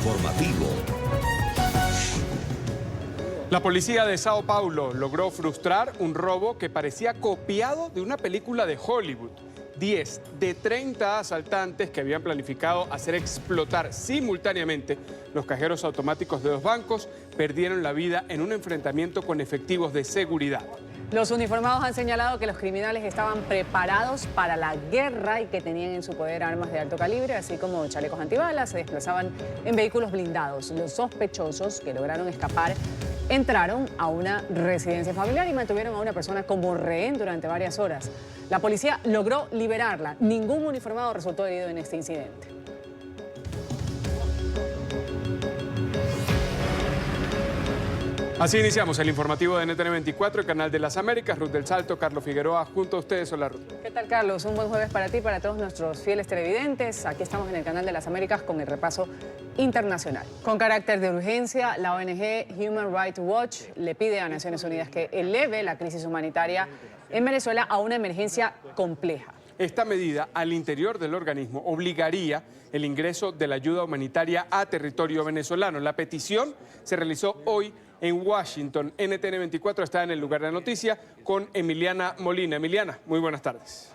informativo. La policía de Sao Paulo logró frustrar un robo que parecía copiado de una película de Hollywood. 10 de 30 asaltantes que habían planificado hacer explotar simultáneamente los cajeros automáticos de 2 bancos perdieron la vida en un enfrentamiento con efectivos de seguridad. Los uniformados han señalado que los criminales estaban preparados para la guerra y que tenían en su poder armas de alto calibre, así como chalecos antibalas. Se desplazaban en vehículos blindados. Los sospechosos que lograron escapar entraron a una residencia familiar y mantuvieron a una persona como rehén durante varias horas. La policía logró liberarla. Ningún uniformado resultó herido en este incidente. Así iniciamos el informativo de NTN 24, el canal de las Américas. Ruth del Salto, Carlos Figueroa, junto a ustedes. Hola, Ruth. ¿Qué tal, Carlos? Un buen jueves para ti y para todos nuestros fieles televidentes. Aquí estamos en el canal de las Américas con el repaso internacional. Con carácter de urgencia, la ONG Human Rights Watch le pide a Naciones Unidas que eleve la crisis humanitaria en Venezuela a una emergencia compleja. Esta medida al interior del organismo obligaría el ingreso de la ayuda humanitaria a territorio venezolano. La petición se realizó hoy en Washington. NTN 24 está en el lugar de la noticia con Emiliana Molina. Emiliana, muy buenas tardes.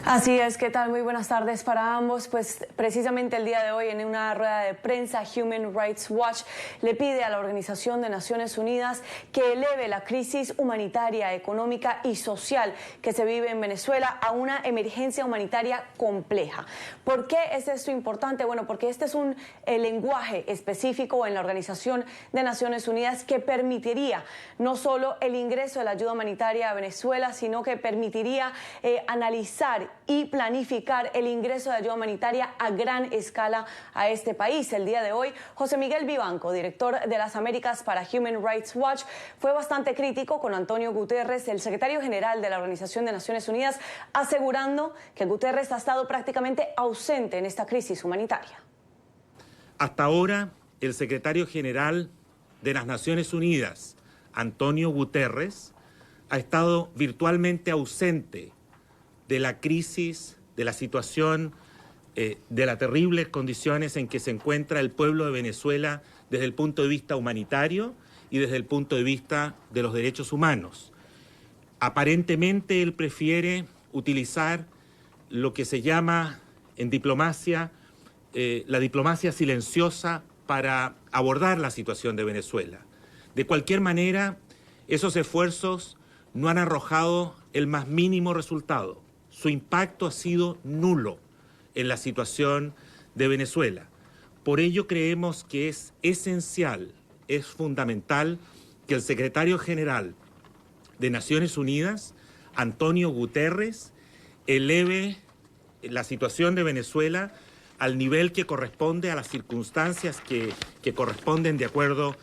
Así es, ¿qué tal? Muy buenas tardes para ambos. Pues precisamente el día de hoy en una rueda de prensa, Human Rights Watch le pide a la Organización de Naciones Unidas que eleve la crisis humanitaria, económica y social que se vive en Venezuela a una emergencia humanitaria compleja. ¿Por qué es esto importante? Bueno, porque este es un lenguaje específico en la Organización de Naciones Unidas que permitiría no solo el ingreso de la ayuda humanitaria a Venezuela, sino que permitiría analizar y planificar el ingreso de ayuda humanitaria a gran escala a este país. El día de hoy, José Miguel Vivanco, director de las Américas para Human Rights Watch, fue bastante crítico con Antonio Guterres, el secretario general de la Organización de Naciones Unidas, asegurando que Guterres ha estado prácticamente ausente en esta crisis humanitaria. Hasta ahora, el secretario general de las Naciones Unidas, Antonio Guterres, ha estado virtualmente ausente de la crisis, de la situación, de las terribles condiciones en que se encuentra el pueblo de Venezuela desde el punto de vista humanitario y desde el punto de vista de los derechos humanos. Aparentemente él prefiere utilizar lo que se llama en diplomacia la diplomacia silenciosa para abordar la situación de Venezuela. De cualquier manera, esos esfuerzos no han arrojado el más mínimo resultado. Su impacto ha sido nulo en la situación de Venezuela. Por ello creemos que es esencial, es fundamental que el secretario general de Naciones Unidas, Antonio Guterres, eleve la situación de Venezuela al nivel que corresponde a las circunstancias que corresponden de acuerdo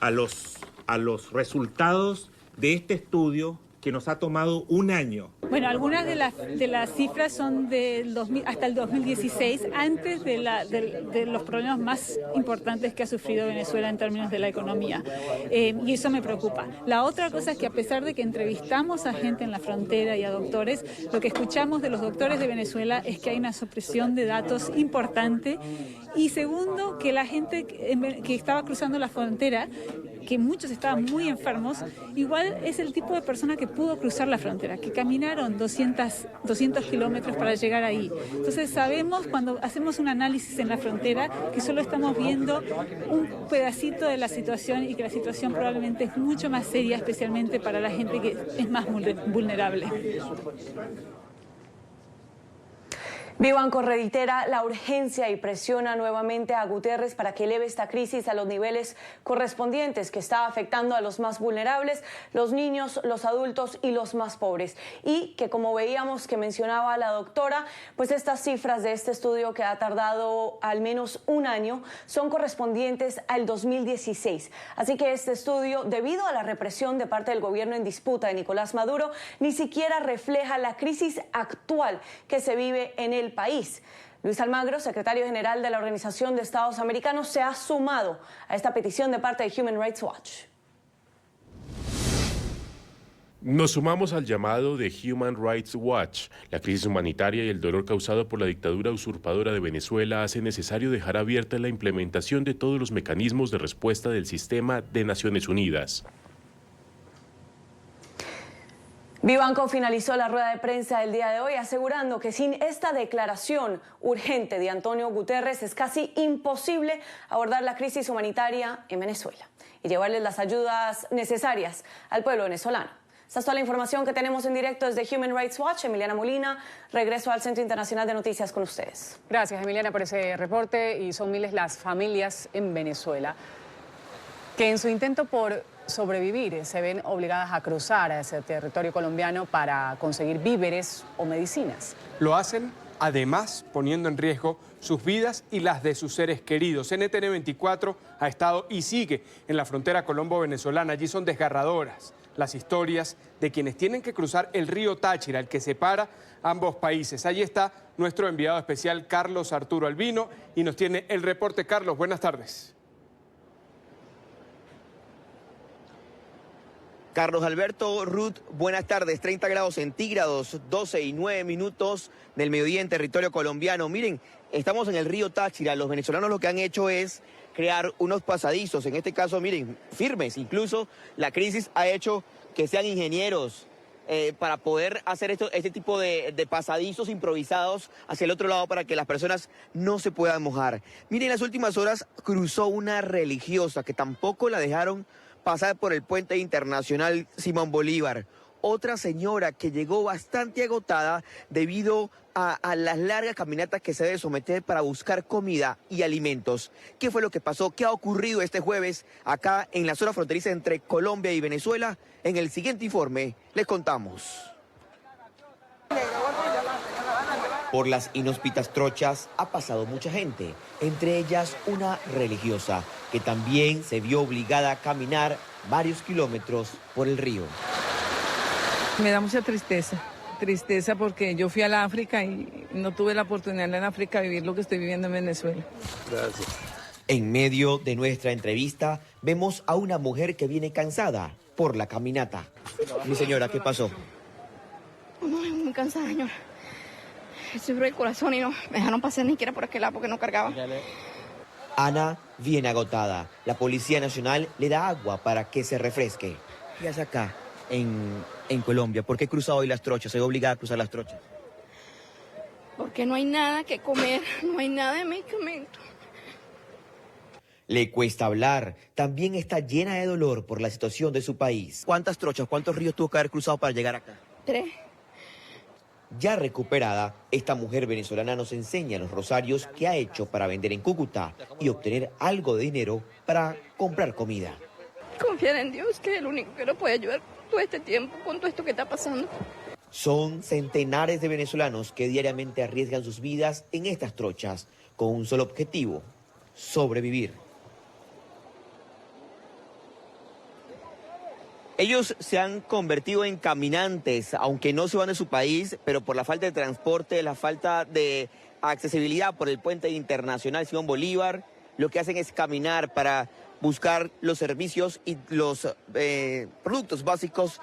a los resultados de este estudio que nos ha tomado un año. Bueno, algunas de las cifras son hasta el 2016, antes de los problemas más importantes que ha sufrido Venezuela en términos de la economía. Y eso me preocupa. La otra cosa es que a pesar de que entrevistamos a gente en la frontera y a doctores, lo que escuchamos de los doctores de Venezuela es que hay una supresión de datos importante. Y segundo, que la gente que estaba cruzando la frontera, que muchos estaban muy enfermos, igual es el tipo de persona que pudo cruzar la frontera, que caminaron 200 kilómetros para llegar ahí. Entonces sabemos cuando hacemos un análisis en la frontera que solo estamos viendo un pedacito de la situación y que la situación probablemente es mucho más seria, especialmente para la gente que es más vulnerable. Vivanco reitera la urgencia y presiona nuevamente a Guterres para que eleve esta crisis a los niveles correspondientes que está afectando a los más vulnerables, los niños, los adultos y los más pobres. Y que, como veíamos que mencionaba la doctora, pues estas cifras de este estudio que ha tardado al menos un año son correspondientes al 2016. Así que este estudio, debido a la represión de parte del gobierno en disputa de Nicolás Maduro, ni siquiera refleja la crisis actual que se vive en el país. Luis Almagro, secretario general de la Organización de Estados Americanos, se ha sumado a esta petición de parte de Human Rights Watch. Nos sumamos al llamado de Human Rights Watch. La crisis humanitaria y el dolor causado por la dictadura usurpadora de Venezuela hace necesario dejar abierta la implementación de todos los mecanismos de respuesta del sistema de Naciones Unidas. Vivanco finalizó la rueda de prensa del día de hoy asegurando que sin esta declaración urgente de Antonio Guterres es casi imposible abordar la crisis humanitaria en Venezuela y llevarles las ayudas necesarias al pueblo venezolano. Esta es toda la información que tenemos en directo desde Human Rights Watch. Emiliana Molina, regreso al Centro Internacional de Noticias con ustedes. Gracias, Emiliana, por ese reporte. Y son miles las familias en Venezuela que en su intento por sobrevivir se ven obligadas a cruzar a ese territorio colombiano para conseguir víveres o medicinas. Lo hacen además poniendo en riesgo sus vidas y las de sus seres queridos. NTN 24 ha estado y sigue en la frontera colombo-venezolana. Allí son desgarradoras las historias de quienes tienen que cruzar el río Táchira, el que separa ambos países. Allí está nuestro enviado especial Carlos Arturo Albino y nos tiene el reporte. Carlos, buenas tardes. Carlos Alberto, Ruth, buenas tardes. 30 grados centígrados, 12 y 9 minutos del mediodía en territorio colombiano. Miren, estamos en el río Táchira. Los venezolanos lo que han hecho es crear unos pasadizos, en este caso, miren, firmes. Incluso la crisis ha hecho que sean ingenieros para poder hacer este tipo de pasadizos improvisados hacia el otro lado para que las personas no se puedan mojar. Miren, en las últimas horas cruzó una religiosa que tampoco la dejaron pasar por el puente internacional Simón Bolívar. Otra señora que llegó bastante agotada debido a las largas caminatas que se debe someter para buscar comida y alimentos. ¿Qué fue lo que pasó? ¿Qué ha ocurrido este jueves acá en la zona fronteriza entre Colombia y Venezuela? En el siguiente informe les contamos. Por las inhóspitas trochas ha pasado mucha gente, entre ellas una religiosa, que también se vio obligada a caminar varios kilómetros por el río. Me da mucha tristeza porque yo fui al África y no tuve la oportunidad en África de vivir lo que estoy viviendo en Venezuela. Gracias. En medio de nuestra entrevista vemos a una mujer que viene cansada por la caminata. Mi señora, ¿qué pasó? No, muy cansada, señora. Sufro el corazón y no me dejaron pasar ni siquiera por aquel lado porque no cargaba. Ana viene agotada. La Policía Nacional le da agua para que se refresque. ¿Qué hace acá en Colombia? ¿Por qué cruza hoy las trochas? ¿Se ve obligada a cruzar las trochas? Porque no hay nada que comer, no hay nada de medicamento. Le cuesta hablar. También está llena de dolor por la situación de su país. ¿Cuántas trochas, cuántos ríos tuvo que haber cruzado para llegar acá? 3. Ya recuperada, esta mujer venezolana nos enseña los rosarios que ha hecho para vender en Cúcuta y obtener algo de dinero para comprar comida. Confiar en Dios, que es el único que nos puede ayudar todo este tiempo con todo esto que está pasando. Son centenares de venezolanos que diariamente arriesgan sus vidas en estas trochas con un solo objetivo: sobrevivir. Ellos se han convertido en caminantes, aunque no se van de su país, pero por la falta de transporte, la falta de accesibilidad por el puente internacional Simón Bolívar, lo que hacen es caminar para buscar los servicios y los productos básicos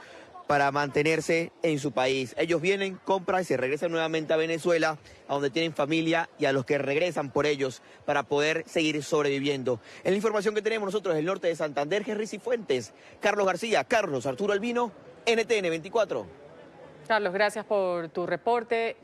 para mantenerse en su país. Ellos vienen, compran y se regresan nuevamente a Venezuela, a donde tienen familia y a los que regresan por ellos para poder seguir sobreviviendo. En la información que tenemos nosotros del norte de Santander, Henry Cifuentes, Carlos García, Carlos Arturo Albino, NTN 24. Carlos, gracias por tu reporte.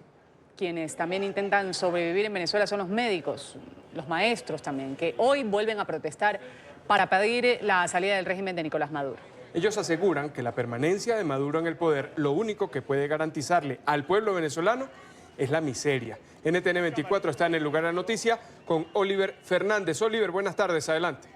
Quienes también intentan sobrevivir en Venezuela son los médicos, los maestros también, que hoy vuelven a protestar para pedir la salida del régimen de Nicolás Maduro. Ellos aseguran que la permanencia de Maduro en el poder, lo único que puede garantizarle al pueblo venezolano es la miseria. NTN 24 está en el lugar de la noticia con Oliver Fernández. Oliver, buenas tardes, adelante.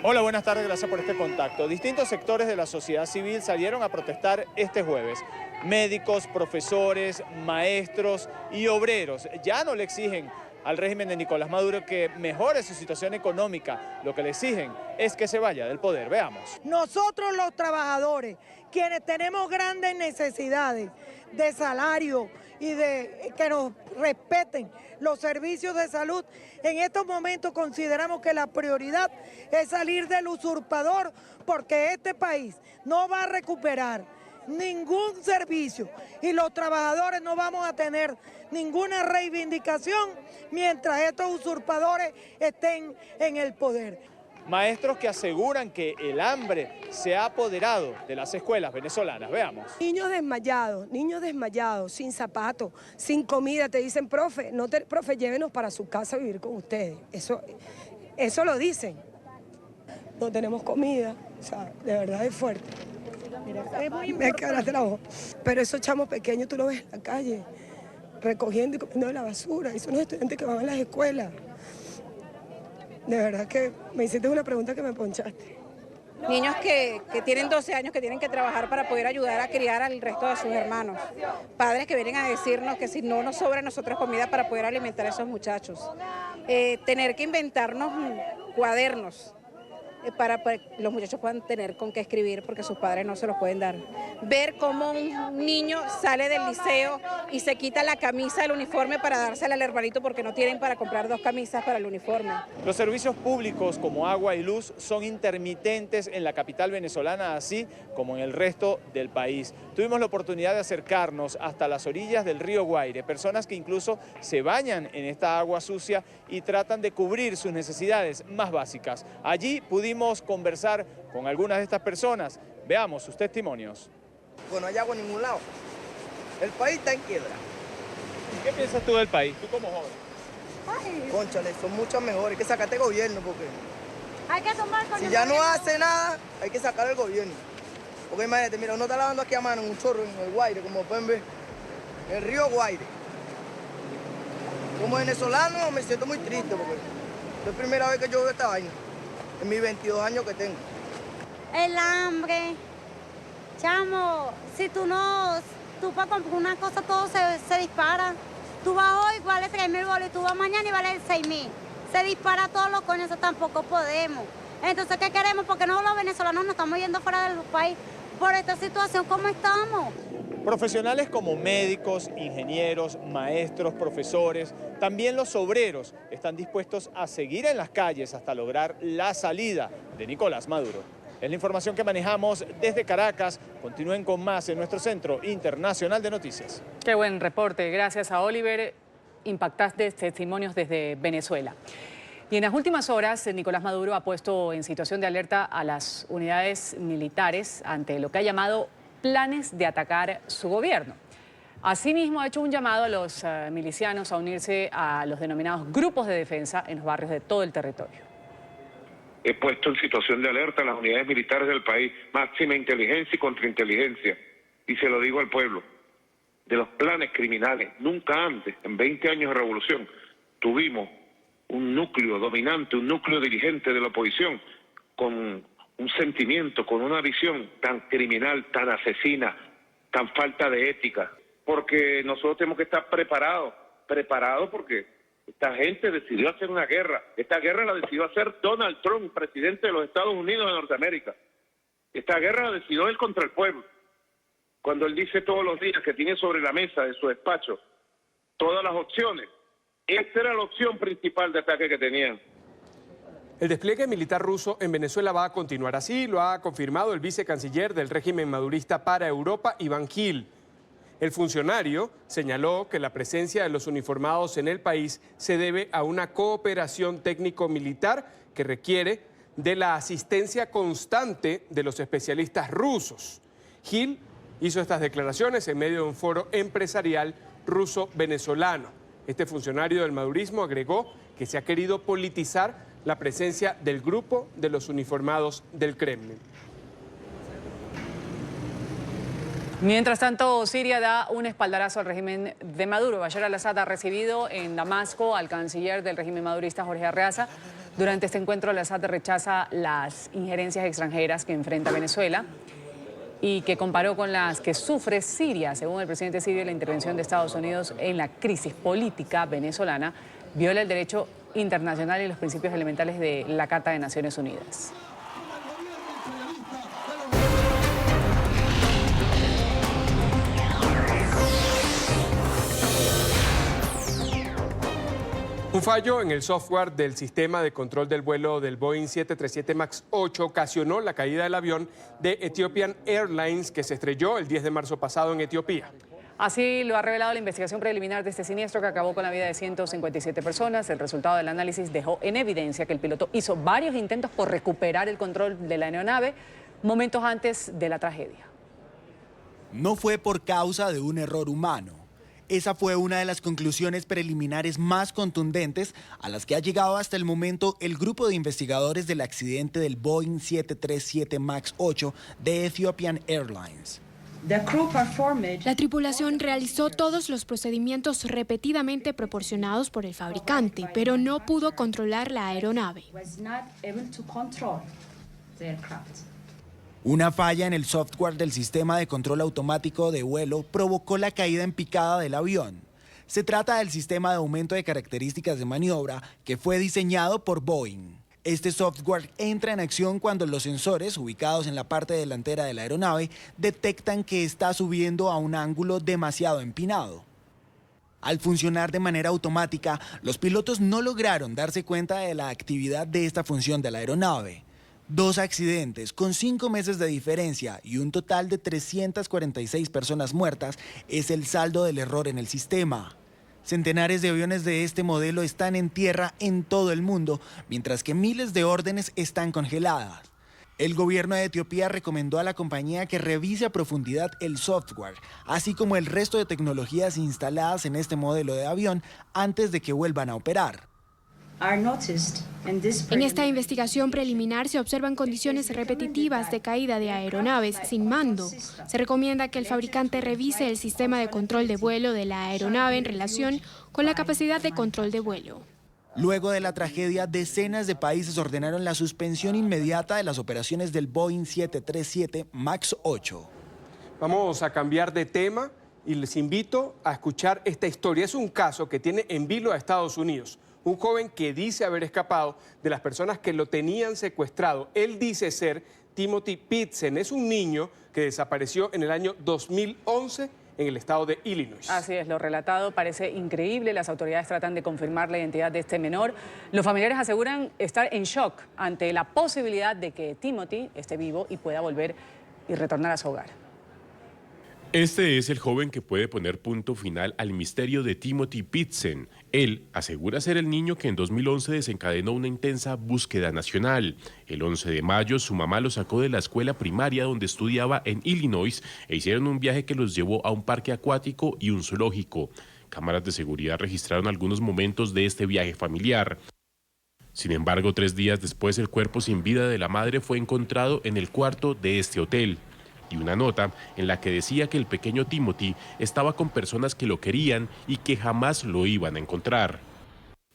Hola, buenas tardes, gracias por este contacto. Distintos sectores de la sociedad civil salieron a protestar este jueves. Médicos, profesores, maestros y obreros ya no le exigen al régimen de Nicolás Maduro que mejore su situación económica. Lo que le exigen es que se vaya del poder. Veamos. Nosotros los trabajadores, quienes tenemos grandes necesidades de salario y de que nos respeten los servicios de salud. En estos momentos consideramos que la prioridad es salir del usurpador, porque este país no va a recuperar ningún servicio y los trabajadores no vamos a tener ninguna reivindicación mientras estos usurpadores estén en el poder. Maestros que aseguran que el hambre se ha apoderado de las escuelas venezolanas. Veamos. Niños desmayados, sin zapatos, sin comida. Te dicen, profe, profe, llévenos para su casa a vivir con ustedes. Eso lo dicen. No tenemos comida, o sea, de verdad es fuerte. Mira, me quedaste la voz. Pero esos chamos pequeños tú los ves en la calle, recogiendo y comiendo de la basura. Y son los estudiantes que van a las escuelas. De verdad que me hiciste una pregunta que me ponchaste. Niños que tienen 12 años, que tienen que trabajar para poder ayudar a criar al resto de sus hermanos. Padres que vienen a decirnos que si no nos sobra a nosotros comida para poder alimentar a esos muchachos. Tener que inventarnos cuadernos para que los muchachos puedan tener con qué escribir porque sus padres no se los pueden dar. Ver cómo un niño sale del liceo y se quita la camisa del uniforme para dársela al hermanito porque no tienen para comprar 2 camisas para el uniforme. Los servicios públicos como agua y luz son intermitentes en la capital venezolana, así como en el resto del país. Tuvimos la oportunidad de acercarnos hasta las orillas del río Guaire, personas que incluso se bañan en esta agua sucia y tratan de cubrir sus necesidades más básicas. Allí pudimos conversar con algunas de estas personas. Veamos sus testimonios. Bueno, no hay agua en ningún lado. El país está en quiebra. ¿Qué piensas tú del país, tú como joven? Ay. Cónchale, son muchos mejores. Hay que sacarte el gobierno porque... Hay que tomar con si ya no hace nada, hay que sacar el gobierno. Porque imagínate, mira, uno está lavando aquí a mano en un chorro en el Guaire, como pueden ver. En el río Guaire. Como venezolano me siento muy triste porque es la primera vez que yo veo esta vaina. En mis 22 años que tengo. El hambre. Chamo, si tú para comprar una cosa todo se dispara. Tú vas hoy, vale 3.000 bolos, tú vas mañana y vale 6.000. Se dispara todo lo con eso tampoco podemos. Entonces, ¿qué queremos? Porque no los venezolanos nos estamos yendo fuera del país por esta situación como estamos. Profesionales como médicos, ingenieros, maestros, profesores, también los obreros están dispuestos a seguir en las calles hasta lograr la salida de Nicolás Maduro. Es la información que manejamos desde Caracas. Continúen con más en nuestro Centro Internacional de Noticias. Qué buen reporte. Gracias a Oliver. Impactantes testimonios desde Venezuela. Y en las últimas horas, Nicolás Maduro ha puesto en situación de alerta a las unidades militares ante lo que ha llamado planes de atacar su gobierno. Asimismo, ha hecho un llamado a los milicianos a unirse a los denominados grupos de defensa en los barrios de todo el territorio. He puesto en situación de alerta a las unidades militares del país, máxima inteligencia y contrainteligencia, y se lo digo al pueblo, de los planes criminales. Nunca antes, en 20 años de revolución, tuvimos un núcleo dominante, un núcleo dirigente de la oposición con un sentimiento, con una visión tan criminal, tan asesina, tan falta de ética, porque nosotros tenemos que estar preparados porque esta gente decidió hacer una guerra. Esta guerra la decidió hacer Donald Trump, presidente de los Estados Unidos de Norteamérica. Esta guerra la decidió él contra el pueblo. Cuando él dice todos los días que tiene sobre la mesa de su despacho todas las opciones, esta era la opción principal de ataque que tenían. El despliegue militar ruso en Venezuela va a continuar. Así lo ha confirmado el vicecanciller del régimen madurista para Europa, Iván Gil. El funcionario señaló que la presencia de los uniformados en el país se debe a una cooperación técnico-militar que requiere de la asistencia constante de los especialistas rusos. Gil hizo estas declaraciones en medio de un foro empresarial ruso-venezolano. Este funcionario del madurismo agregó que se ha querido politizar la presencia del grupo de los uniformados del Kremlin. Mientras tanto, Siria da un espaldarazo al régimen de Maduro. Bashar al-Assad ha recibido en Damasco al canciller del régimen madurista, Jorge Arreaza. Durante este encuentro, al-Assad rechaza las injerencias extranjeras que enfrenta Venezuela y que comparó con las que sufre Siria. Según el presidente sirio, la intervención de Estados Unidos en la crisis política venezolana viola el derecho internacional y los principios elementales de la Carta de Naciones Unidas. Un fallo en el software del sistema de control del vuelo del Boeing 737 MAX 8 ocasionó la caída del avión de Ethiopian Airlines que se estrelló el 10 de marzo pasado en Etiopía. Así lo ha revelado la investigación preliminar de este siniestro que acabó con la vida de 157 personas. El resultado del análisis dejó en evidencia que el piloto hizo varios intentos por recuperar el control de la aeronave momentos antes de la tragedia. No fue por causa de un error humano. Esa fue una de las conclusiones preliminares más contundentes a las que ha llegado hasta el momento el grupo de investigadores del accidente del Boeing 737 MAX 8 de Ethiopian Airlines. La tripulación realizó todos los procedimientos repetidamente proporcionados por el fabricante, pero no pudo controlar la aeronave. Una falla en el software del sistema de control automático de vuelo provocó la caída en picada del avión. Se trata del sistema de aumento de características de maniobra que fue diseñado por Boeing. Este software entra en acción cuando los sensores ubicados en la parte delantera de la aeronave detectan que está subiendo a un ángulo demasiado empinado. Al funcionar de manera automática, los pilotos no lograron darse cuenta de la actividad de esta función de la aeronave. 2 accidentes con 5 meses de diferencia y un total de 346 personas muertas es el saldo del error en el sistema. Centenares de aviones de este modelo están en tierra en todo el mundo, mientras que miles de órdenes están congeladas. El gobierno de Etiopía recomendó a la compañía que revise a profundidad el software, así como el resto de tecnologías instaladas en este modelo de avión antes de que vuelvan a operar. En esta investigación preliminar se observan condiciones repetitivas de caída de aeronaves sin mando. Se recomienda que el fabricante revise el sistema de control de vuelo de la aeronave en relación con la capacidad de control de vuelo. Luego de la tragedia, decenas de países ordenaron la suspensión inmediata de las operaciones del Boeing 737 MAX 8. Vamos a cambiar de tema y les invito a escuchar esta historia. Es un caso que tiene en vilo a Estados Unidos. Un joven que dice haber escapado de las personas que lo tenían secuestrado. Él dice ser Timothy Pitsen. Es un niño que desapareció en el año 2011 en el estado de Illinois. Así es, lo relatado parece increíble. Las autoridades tratan de confirmar la identidad de este menor. Los familiares aseguran estar en shock ante la posibilidad de que Timothy esté vivo y pueda volver y retornar a su hogar. Este es el joven que puede poner punto final al misterio de Timothy Pitsen. Él asegura ser el niño que en 2011 desencadenó una intensa búsqueda nacional. El 11 de mayo su mamá lo sacó de la escuela primaria donde estudiaba en Illinois e hicieron un viaje que los llevó a un parque acuático y un zoológico. Cámaras de seguridad registraron algunos momentos de este viaje familiar. Sin embargo, 3 días después el cuerpo sin vida de la madre fue encontrado en el cuarto de este hotel. Y una nota en la que decía que el pequeño Timothy estaba con personas que lo querían y que jamás lo iban a encontrar.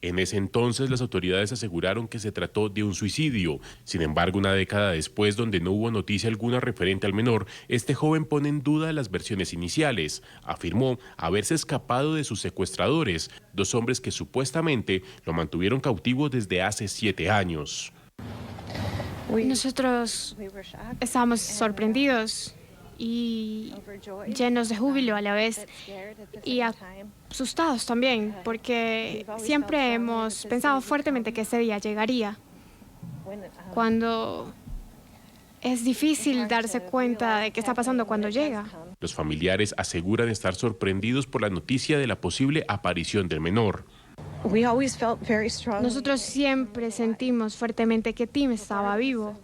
En ese entonces las autoridades aseguraron que se trató de un suicidio. Sin embargo, una década después, donde no hubo noticia alguna referente al menor, este joven pone en duda las versiones iniciales. Afirmó haberse escapado de sus secuestradores, 2 hombres que supuestamente lo mantuvieron cautivo desde hace 7 años. Nosotros estábamos sorprendidos y llenos de júbilo a la vez y asustados también, porque siempre hemos pensado fuertemente que ese día llegaría, cuando es difícil darse cuenta de qué está pasando cuando llega. Los familiares aseguran estar sorprendidos por la noticia de la posible aparición del menor. Nosotros siempre sentimos fuertemente que Tim estaba vivo.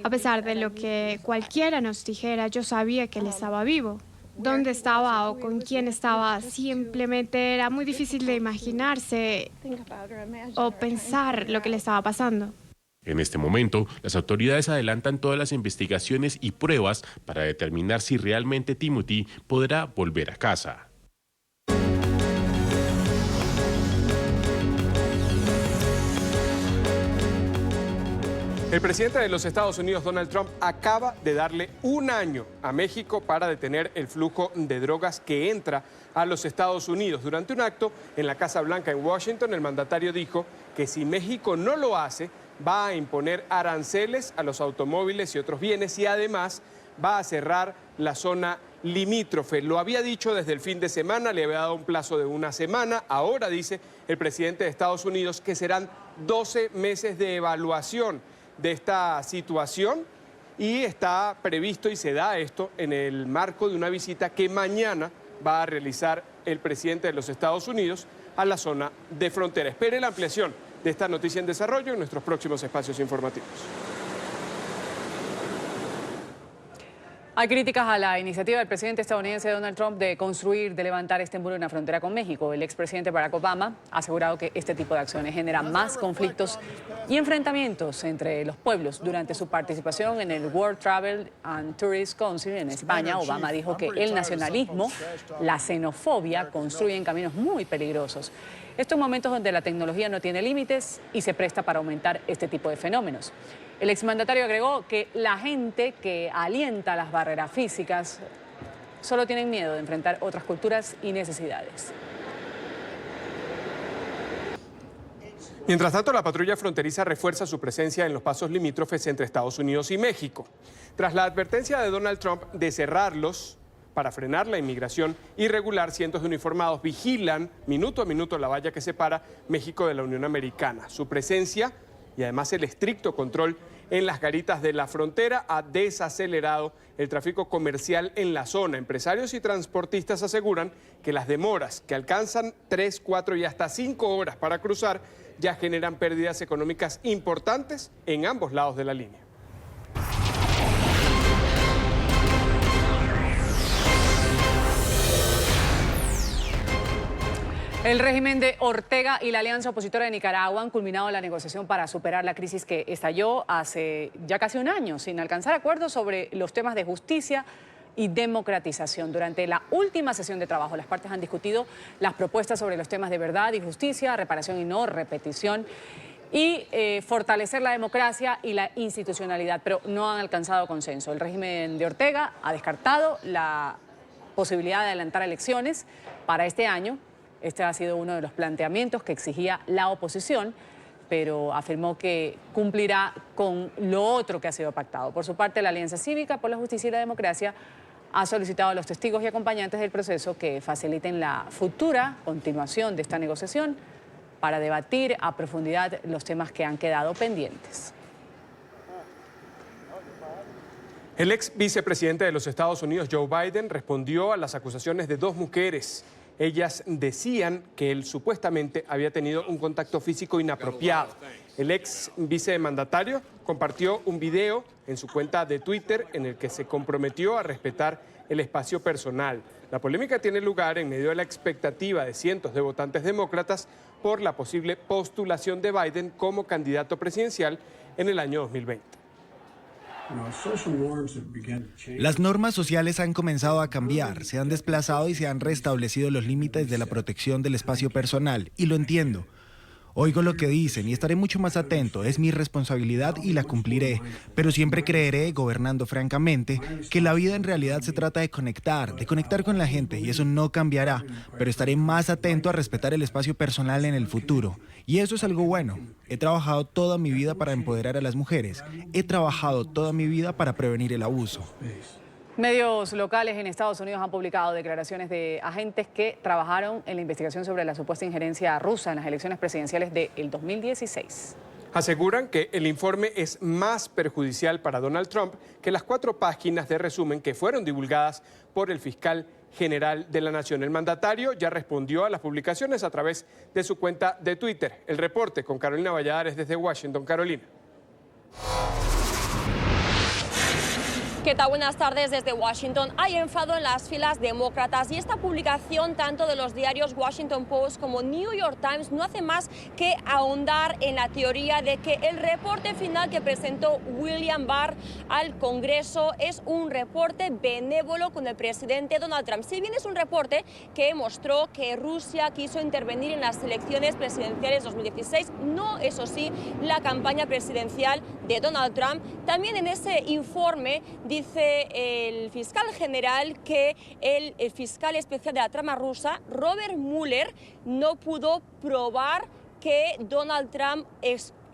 A pesar de lo que cualquiera nos dijera, yo sabía que él estaba vivo. Dónde estaba o con quién estaba, simplemente era muy difícil de imaginarse o pensar lo que le estaba pasando. En este momento, las autoridades adelantan todas las investigaciones y pruebas para determinar si realmente Timothy podrá volver a casa. El presidente de los Estados Unidos, Donald Trump, acaba de darle 1 año a México para detener el flujo de drogas que entra a los Estados Unidos. Durante un acto en la Casa Blanca en Washington, el mandatario dijo que si México no lo hace, va a imponer aranceles a los automóviles y otros bienes y además va a cerrar la zona limítrofe. Lo había dicho desde el fin de semana, le había dado un plazo de una semana. Ahora dice el presidente de Estados Unidos que serán 12 meses de evaluación de esta situación y está previsto y se da esto en el marco de una visita que mañana va a realizar el presidente de los Estados Unidos a la zona de frontera. Espere la ampliación de esta noticia en desarrollo en nuestros próximos espacios informativos. Hay críticas a la iniciativa del presidente estadounidense Donald Trump de construir, de levantar este muro en la frontera con México. El expresidente Barack Obama ha asegurado que este tipo de acciones generan más conflictos y enfrentamientos entre los pueblos. Durante su participación en el World Travel and Tourist Council en España, Obama dijo que el nacionalismo, la xenofobia construyen caminos muy peligrosos. Esto en momentos donde la tecnología no tiene límites y se presta para aumentar este tipo de fenómenos. El exmandatario agregó que la gente que alienta las barreras físicas solo tienen miedo de enfrentar otras culturas y necesidades. Mientras tanto, la patrulla fronteriza refuerza su presencia en los pasos limítrofes entre Estados Unidos y México. Tras la advertencia de Donald Trump de cerrarlos para frenar la inmigración irregular, cientos de uniformados vigilan minuto a minuto la valla que separa México de la Unión Americana. Su presencia y además el estricto control en las garitas de la frontera ha desacelerado el tráfico comercial en la zona. Empresarios y transportistas aseguran que las demoras, que alcanzan 3, 4 y hasta 5 horas para cruzar, ya generan pérdidas económicas importantes en ambos lados de la línea. El régimen de Ortega y la alianza opositora de Nicaragua han culminado la negociación para superar la crisis que estalló hace ya casi un año, sin alcanzar acuerdos sobre los temas de justicia y democratización. Durante la última sesión de trabajo, las partes han discutido las propuestas sobre los temas de verdad y justicia, reparación y no repetición, y fortalecer la democracia y la institucionalidad, pero no han alcanzado consenso. El régimen de Ortega ha descartado la posibilidad de adelantar elecciones para este año. Este ha sido uno de los planteamientos que exigía la oposición, pero afirmó que cumplirá con lo otro que ha sido pactado. Por su parte, la Alianza Cívica por la Justicia y la Democracia ha solicitado a los testigos y acompañantes del proceso que faciliten la futura continuación de esta negociación para debatir a profundidad los temas que han quedado pendientes. El ex vicepresidente de los Estados Unidos, Joe Biden, respondió a las acusaciones de 2 mujeres. Ellas decían que él supuestamente había tenido un contacto físico inapropiado. El ex vicemandatario compartió un video en su cuenta de Twitter en el que se comprometió a respetar el espacio personal. La polémica tiene lugar en medio de la expectativa de cientos de votantes demócratas por la posible postulación de Biden como candidato presidencial en el año 2020. Las normas sociales han comenzado a cambiar, se han desplazado y se han restablecido los límites de la protección del espacio personal, y lo entiendo. Oigo lo que dicen y estaré mucho más atento, es mi responsabilidad y la cumpliré, pero siempre creeré, gobernando francamente, que la vida en realidad se trata de conectar con la gente, y eso no cambiará, pero estaré más atento a respetar el espacio personal en el futuro, y eso es algo bueno. He trabajado toda mi vida para empoderar a las mujeres, he trabajado toda mi vida para prevenir el abuso. Medios locales en Estados Unidos han publicado declaraciones de agentes que trabajaron en la investigación sobre la supuesta injerencia rusa en las elecciones presidenciales del 2016. Aseguran que el informe es más perjudicial para Donald Trump que las 4 páginas de resumen que fueron divulgadas por el fiscal general de la Nación. El mandatario ya respondió a las publicaciones a través de su cuenta de Twitter. El reporte con Carolina Valladares desde Washington, Carolina. ¿Qué tal? Buenas tardes desde Washington. Hay enfado en las filas demócratas y esta publicación tanto de los diarios Washington Post como New York Times no hace más que ahondar en la teoría de que el reporte final que presentó William Barr al Congreso es un reporte benévolo con el presidente Donald Trump. Si bien es un reporte que mostró que Rusia quiso intervenir en las elecciones presidenciales 2016, no, eso sí, la campaña presidencial de Donald Trump. También en ese informe dice el fiscal general que el fiscal especial de la trama rusa, Robert Mueller, no pudo probar que Donald Trump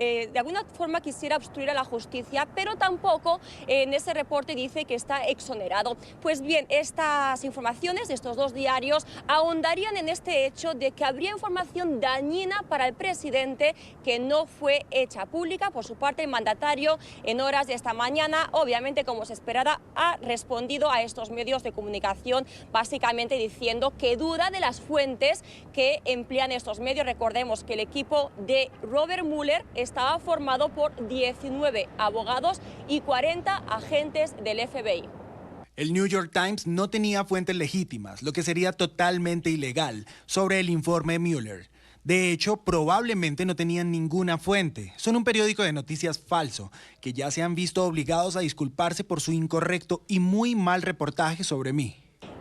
de alguna forma quisiera obstruir a la justicia, pero tampoco en ese reporte dice que está exonerado. Pues bien, estas informaciones de estos dos diarios ahondarían en este hecho de que habría información dañina para el presidente que no fue hecha pública. Por su parte, el mandatario en horas de esta mañana, obviamente como se esperaba, ha respondido a estos medios de comunicación básicamente diciendo que duda de las fuentes que emplean estos medios. Recordemos que el equipo de Robert Mueller estaba formado por 19 abogados y 40 agentes del FBI. El New York Times no tenía fuentes legítimas, lo que sería totalmente ilegal, sobre el informe Mueller. De hecho, probablemente no tenían ninguna fuente. Son un periódico de noticias falso, que ya se han visto obligados a disculparse por su incorrecto y muy mal reportaje sobre mí.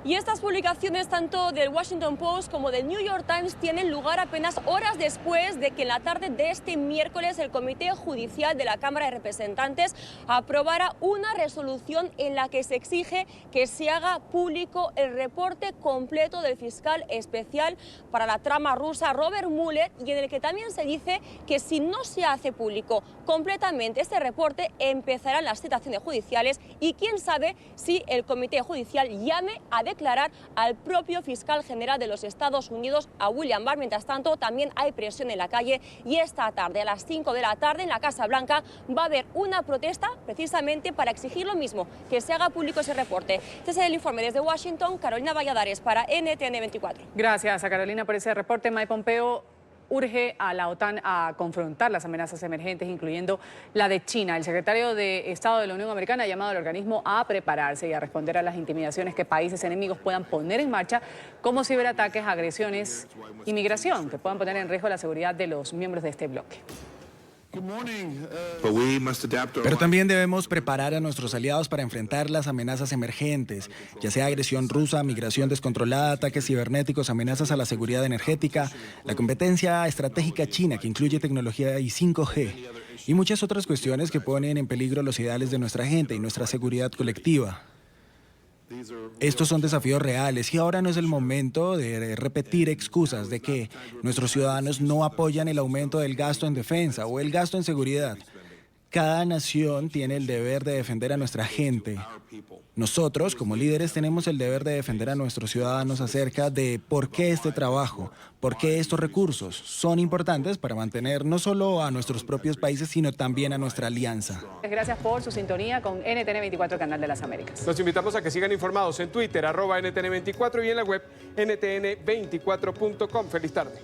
Y estas publicaciones tanto del Washington Post como del New York Times tienen lugar apenas horas después de que en la tarde de este miércoles el Comité Judicial de la Cámara de Representantes aprobara una resolución en la que se exige que se haga público el reporte completo del fiscal especial para la trama rusa Robert Mueller, y en el que también se dice que si no se hace público completamente este reporte empezarán las citaciones judiciales y quién sabe si el Comité Judicial llame a declarar al propio fiscal general de los Estados Unidos, a William Barr. Mientras tanto, también hay presión en la calle y esta tarde, a las 5 de la tarde, en la Casa Blanca, va a haber una protesta precisamente para exigir lo mismo, que se haga público ese reporte. Este es el informe desde Washington. Carolina Valladares para NTN 24. Gracias a Carolina por ese reporte. Mike Pompeo urge a la OTAN a confrontar las amenazas emergentes, incluyendo la de China. El secretario de Estado de la Unión Americana ha llamado al organismo a prepararse y a responder a las intimidaciones que países enemigos puedan poner en marcha, como ciberataques, agresiones y migración, que puedan poner en riesgo la seguridad de los miembros de este bloque. Pero también debemos preparar a nuestros aliados para enfrentar las amenazas emergentes, ya sea agresión rusa, migración descontrolada, ataques cibernéticos, amenazas a la seguridad energética, la competencia estratégica china que incluye tecnología y 5G, y muchas otras cuestiones que ponen en peligro los ideales de nuestra gente y nuestra seguridad colectiva. Estos son desafíos reales y ahora no es el momento de repetir excusas de que nuestros ciudadanos no apoyan el aumento del gasto en defensa o el gasto en seguridad. Cada nación tiene el deber de defender a nuestra gente. Nosotros, como líderes, tenemos el deber de defender a nuestros ciudadanos acerca de por qué este trabajo, por qué estos recursos son importantes para mantener no solo a nuestros propios países, sino también a nuestra alianza. Gracias por su sintonía con NTN 24, Canal de las Américas. Los invitamos a que sigan informados en Twitter, @NTN24 y en la web ntn24.com. Feliz tarde.